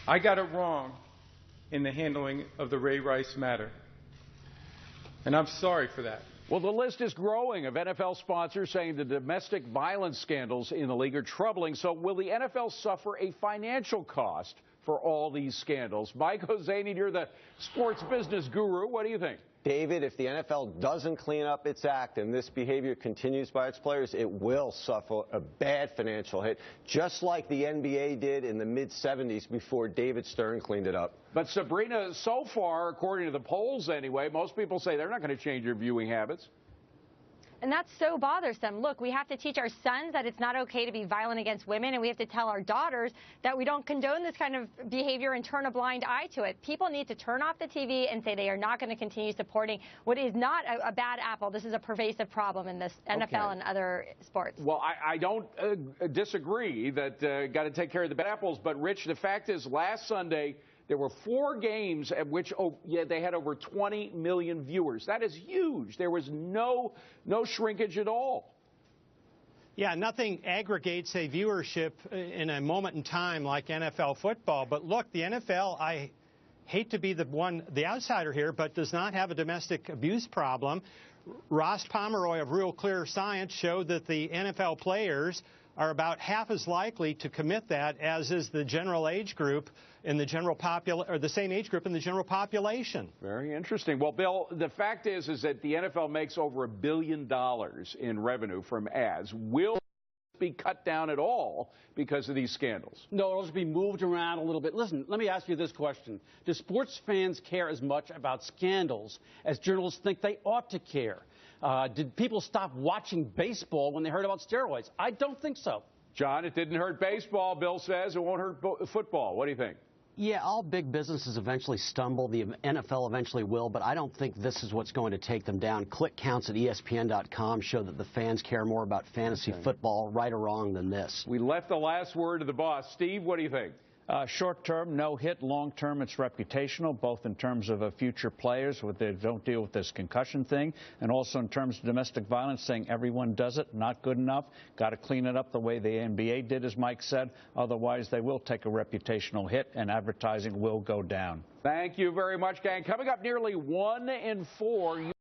I got it wrong in the handling of the Ray Rice matter, and I'm sorry for that. Well, the list is growing of NFL sponsors saying the domestic violence scandals in the league are troubling. So will the NFL suffer a financial cost for all these scandals? Mike Hosseini, you're the sports business guru. What do you think? David, if the NFL doesn't clean up its act and this behavior continues by its players, it will suffer a bad financial hit, just like the NBA did in the mid-'70s before David Stern cleaned it up. But Sabrina, so far, according to the polls anyway, most people say they're not going to change their viewing habits. And that's so bothersome. Look, we have to teach our sons that it's not okay to be violent against women, and we have to tell our daughters that we don't condone this kind of behavior and turn a blind eye to it. People need to turn off the TV and say they are not going to continue supporting what is not a bad apple. This is a pervasive problem in this NFL and other sports. Well, I don't disagree that got to take care of the bad apples. But, Rich, the fact is last Sunday, there were 4 games at which they had over 20 million viewers. That is huge. There was no shrinkage at all. Yeah, nothing aggregates a viewership in a moment in time like NFL football. But look, the NFL, I hate to be the outsider here, but does not have a domestic abuse problem. Ross Pomeroy of Real Clear Science showed that the NFL players are about half as likely to commit that as is the general age group in the general or the same age group in the general population. Very interesting. Well, Bill, the fact is that the NFL makes over $1 billion in revenue from ads. Will it be cut down at all because of these scandals? No, it'll just be moved around a little bit. Listen, let me ask you this question. Do sports fans care as much about scandals as journalists think they ought to care? Did people stop watching baseball when they heard about steroids? I don't think so. John, it didn't hurt baseball, Bill says. It won't hurt football. What do you think? Yeah, all big businesses eventually stumble. The NFL eventually will, but I don't think this is what's going to take them down. Click counts at ESPN.com show that the fans care more about fantasy football, right or wrong, than this. We left the last word to the boss. Steve, what do you think? Short term, no hit. Long term, it's reputational, both in terms of future players, what they don't deal with this concussion thing, and also in terms of domestic violence, saying everyone does it, not good enough, got to clean it up the way the NBA did, as Mike said. Otherwise, they will take a reputational hit, and advertising will go down. Thank you very much, gang. Coming up, nearly 1 in 4.